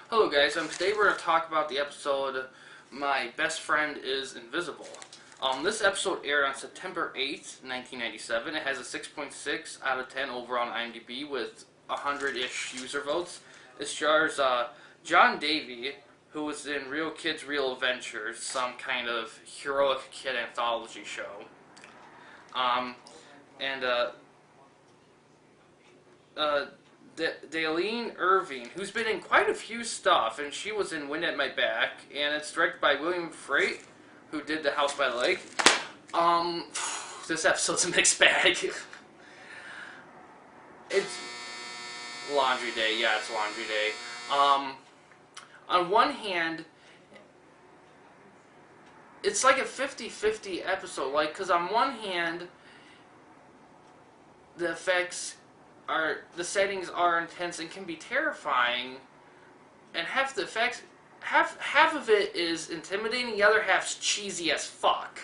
Hello guys, today we're going to talk about the episode My Best Friend is Invisible. This episode aired on September 8th, 1997. It has a 6.6 out of 10 over on IMDb with 100-ish user votes. It stars John Davey, who was in Real Kids, Real Adventures, some kind of heroic kid anthology show. Daleen Irving, who's been in quite a few stuff, and she was in Wind at My Back, and it's directed by William Freight, who did The House by the Lake. This episode's a mixed bag. It's laundry day, yeah, it's laundry day. On one hand, it's like a 50-50 episode, like, because on one hand, the settings are intense and can be terrifying, and half the effects, half of it is intimidating, the other half's cheesy as fuck.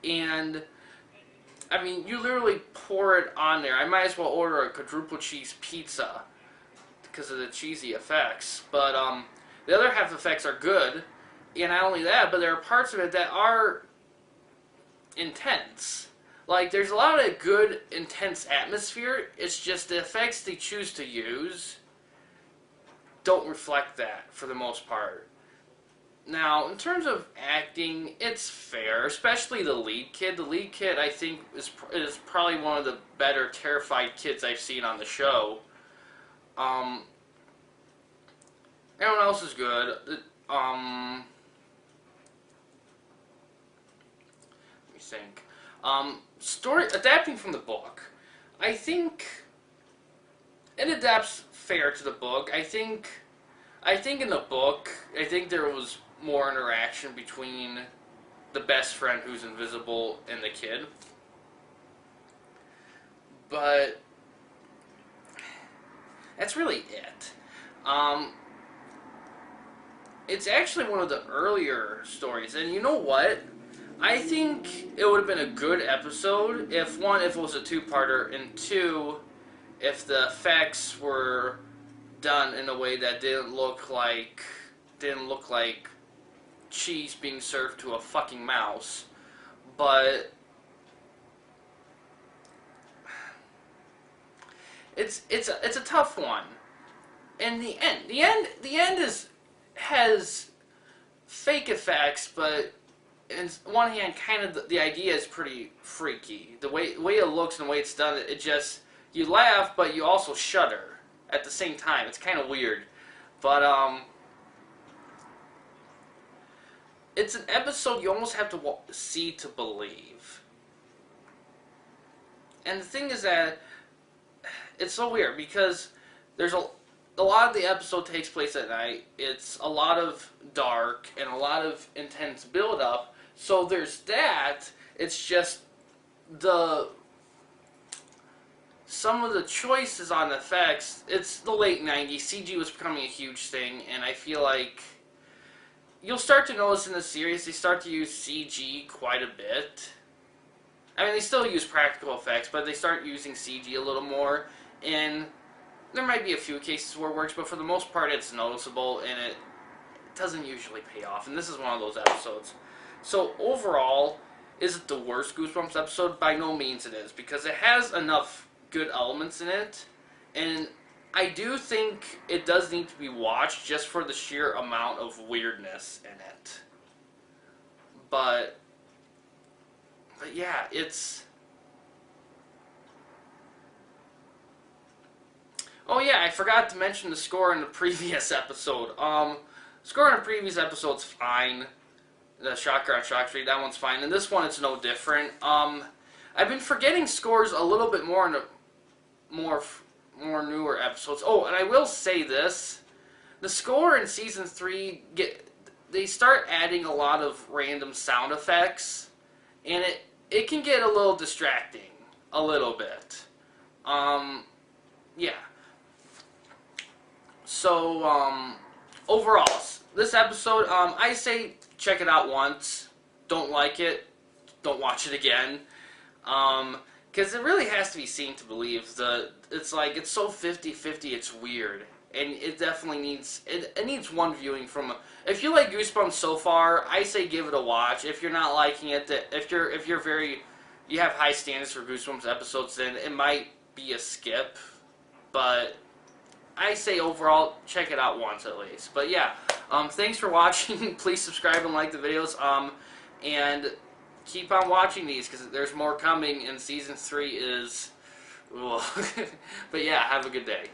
And I mean, you literally pour it on there. I might as well order a quadruple cheese pizza because of the cheesy effects. But the other half effects are good, and not only that, but there are parts of it that are intense. Like, there's a lot of good, intense atmosphere. It's just the effects they choose to use don't reflect that, for the most part. Now, in terms of acting, it's fair, especially the lead kid. The lead kid, I think, is probably one of the better terrified kids I've seen on the show. Everyone else is good. Let me think. Story adapting from the book, I think it adapts fair to the book. I think in the book, I think there was more interaction between the best friend who's invisible and the kid. But that's really it. It's actually one of the earlier stories, and you know what? I think it would have been a good episode if, one, if it was a two-parter, and two, if the effects were done in a way that didn't look like cheese being served to a fucking mouse. But it's a tough one. And the end has fake effects, but on one hand, kind of the idea is pretty freaky. The way it looks and the way it's done, it just, you laugh, but you also shudder at the same time. It's kind of weird. But, it's an episode you almost have to see to believe. And the thing is that it's so weird because there's a lot of the episode takes place at night. It's a lot of dark and a lot of intense build-up. So there's that. It's just some of the choices on effects. It's the late 90s. CG was becoming a huge thing, and I feel like you'll start to notice in the series they start to use CG quite a bit. I mean, they still use practical effects, but they start using CG a little more, and there might be a few cases where it works, but for the most part it's noticeable, and it doesn't usually pay off, and this is one of those episodes. So overall, is it the worst Goosebumps episode? By no means it is, because it has enough good elements in it, and I do think it does need to be watched just for the sheer amount of weirdness in it. But yeah, it's... Oh yeah, I forgot to mention the score in the previous episode. Score in the previous episode's fine. The Shocker on Shock Street, that one's fine. And this one, it's no different. I've been forgetting scores a little bit more in the more newer episodes. Oh, and I will say this. The score in Season 3, they start adding a lot of random sound effects. And it can get a little distracting. A little bit. Yeah. So, overall, this episode, I say check it out once. Don't like it, don't watch it again. Because it really has to be seen to believe. It's like, it's so 50-50, it's weird. and it definitely needs it needs one viewing from. If you like Goosebumps so far, I say give it a watch. If you're not liking it, if you're very you have high standards for Goosebumps episodes, then it might be a skip. But I say overall, check it out once at least. But yeah, thanks for watching. Please subscribe and like the videos. And keep on watching these because there's more coming, and season 3 is. But yeah, have a good day.